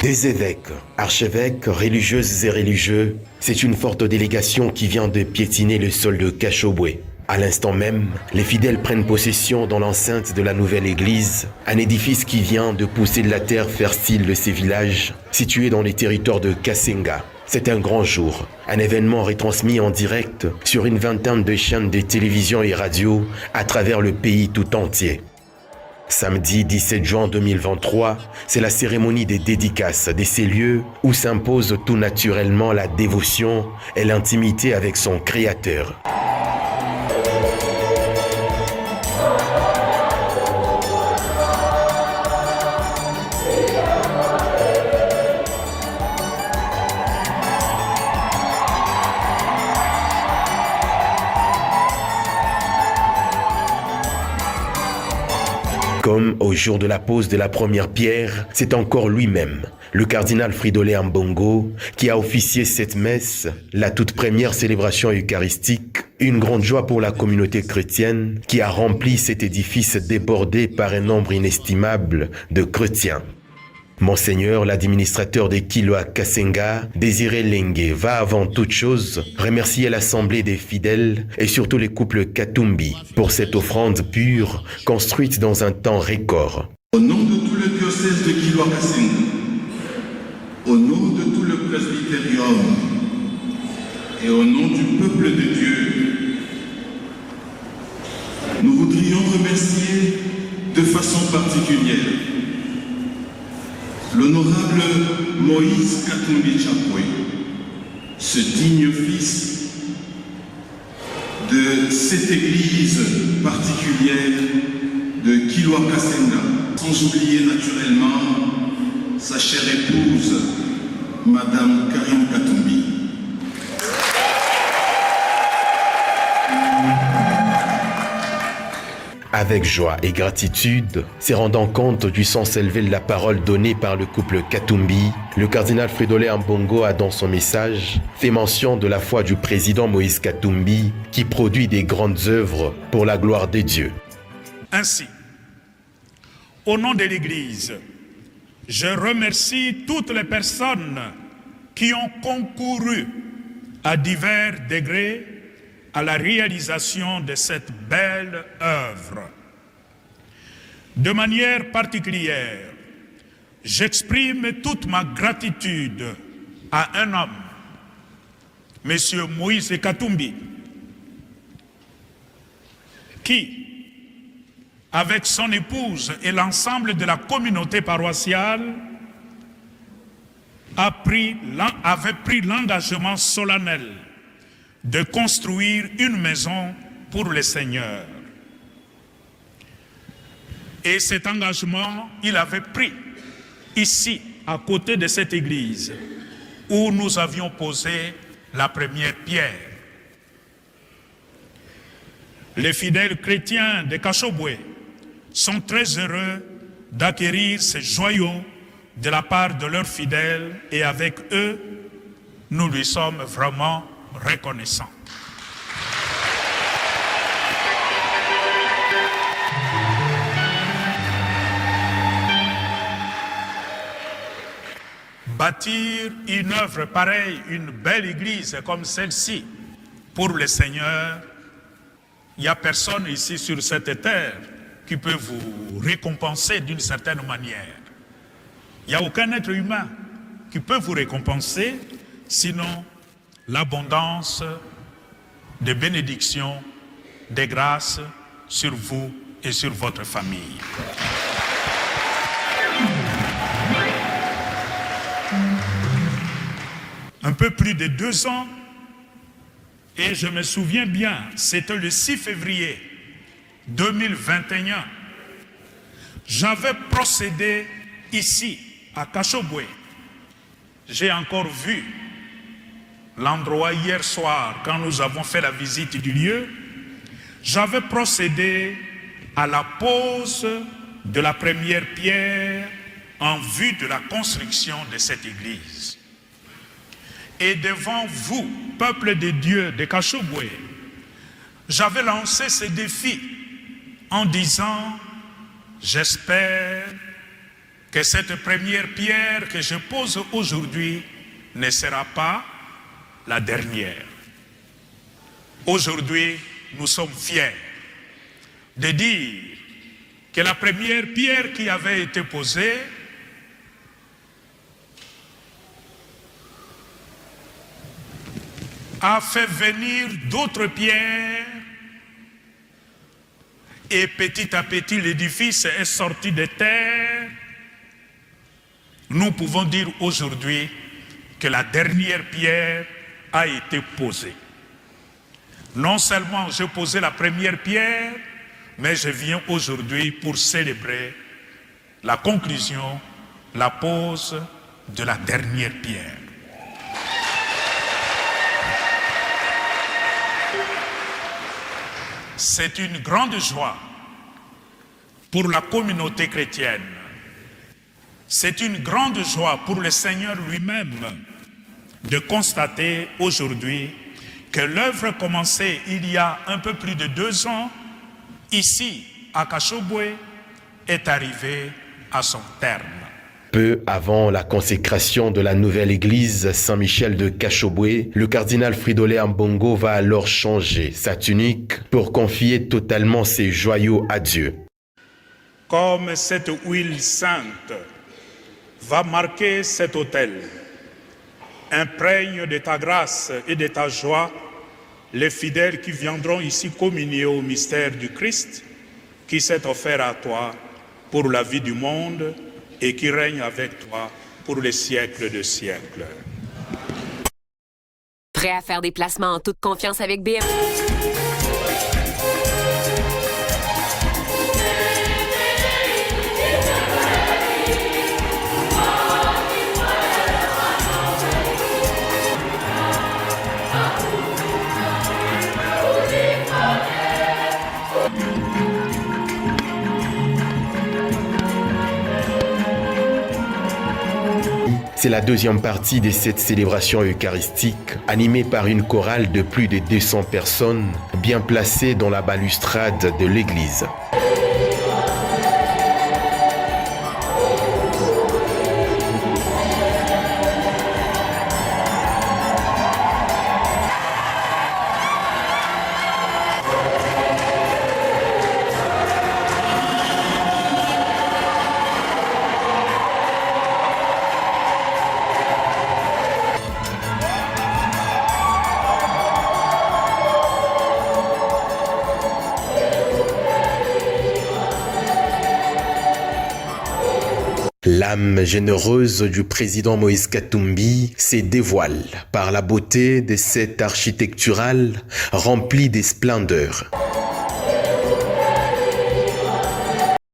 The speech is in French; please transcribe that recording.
Des évêques, archevêques, religieuses et religieux, c'est une forte délégation qui vient de piétiner le sol de Kashobwe. À l'instant même, les fidèles prennent possession dans l'enceinte de la nouvelle église, un édifice qui vient de pousser de la terre fertile de ces villages, situés dans les territoires de Kasenga. C'est un grand jour, un événement retransmis en direct sur une vingtaine de chaînes de télévision et radio à travers le pays tout entier. Samedi 17 juin 2023, c'est la cérémonie des dédicaces de ces lieux où s'impose tout naturellement la dévotion et l'intimité avec son Créateur. Comme au jour de la pose de la première pierre, c'est encore lui-même, le cardinal Fridolin Ambongo, qui a officié cette messe, la toute première célébration eucharistique, une grande joie pour la communauté chrétienne qui a rempli cet édifice débordé par un nombre inestimable de chrétiens. Monseigneur, l'administrateur de Kilwa Kasenga, Désiré Lengue, va avant toute chose remercier l'assemblée des fidèles et surtout les couples Katumbi pour cette offrande pure construite dans un temps record. Au nom de tout le diocèse de Kilwa Kasenga, au nom de tout le presbytérium et au nom du peuple de Dieu, nous voudrions remercier de façon particulière l'honorable Moïse Katumbi Chapwe, ce digne fils de cette église particulière de Kilwa Kasenga, sans oublier naturellement sa chère épouse, Madame Karine Katumbi. Avec joie et gratitude, se rendant compte du sens élevé de la parole donnée par le couple Katumbi, le cardinal Fridolin Ambongo a dans son message fait mention de la foi du président Moïse Katumbi qui produit des grandes œuvres pour la gloire de Dieu. Ainsi, au nom de l'Église, je remercie toutes les personnes qui ont concouru à divers degrés à la réalisation de cette belle œuvre. De manière particulière, j'exprime toute ma gratitude à un homme, M. Moïse Katumbi, qui, avec son épouse et l'ensemble de la communauté paroissiale, avait pris l'engagement solennel de construire une maison pour le Seigneur. Et cet engagement, il avait pris ici, à côté de cette église, où nous avions posé la première pierre. Les fidèles chrétiens de Kashobwe sont très heureux d'acquérir ces joyaux de la part de leurs fidèles et avec eux, nous lui sommes vraiment reconnaissants. Bâtir une œuvre pareille, une belle église comme celle-ci, pour le Seigneur, il n'y a personne ici sur cette terre qui peut vous récompenser d'une certaine manière. Il n'y a aucun être humain qui peut vous récompenser, sinon l'abondance de bénédictions, de grâces sur vous et sur votre famille. Un peu plus de 2 ans, et je me souviens bien, c'était le 6 février 2021, j'avais procédé ici, à Kashobwe. J'ai encore vu l'endroit hier soir, quand nous avons fait la visite du lieu, j'avais procédé à la pose de la première pierre en vue de la construction de cette église. Et devant vous, peuple de Dieu de Kashobwe, j'avais lancé ce défi en disant, j'espère que cette première pierre que je pose aujourd'hui ne sera pas la dernière. Aujourd'hui, nous sommes fiers de dire que la première pierre qui avait été posée a fait venir d'autres pierres et petit à petit l'édifice est sorti de terre. Nous pouvons dire aujourd'hui que la dernière pierre a été posée. Non seulement j'ai posé la première pierre, mais je viens aujourd'hui pour célébrer la conclusion, la pose de la dernière pierre. C'est une grande joie pour la communauté chrétienne. C'est une grande joie pour le Seigneur lui-même de constater aujourd'hui que l'œuvre commencée il y a un peu plus de 2 ans, ici à Kashobwe, est arrivée à son terme. Peu avant la consécration de la nouvelle église Saint-Michel de Kashobwe, le cardinal Fridolin Ambongo va alors changer sa tunique pour confier totalement ses joyaux à Dieu. Comme cette huile sainte va marquer cet autel, imprègne de ta grâce et de ta joie les fidèles qui viendront ici communier au mystère du Christ qui s'est offert à toi pour la vie du monde et qui règne avec toi pour les siècles de siècles. Prêt à faire des placements en toute confiance avec BMO? C'est la deuxième partie de cette célébration eucharistique, animée par une chorale de plus de 200 personnes, bien placée dans la balustrade de l'église. L'âme généreuse du président Moïse Katumbi se dévoile par la beauté de cette architecturale remplie de splendeur.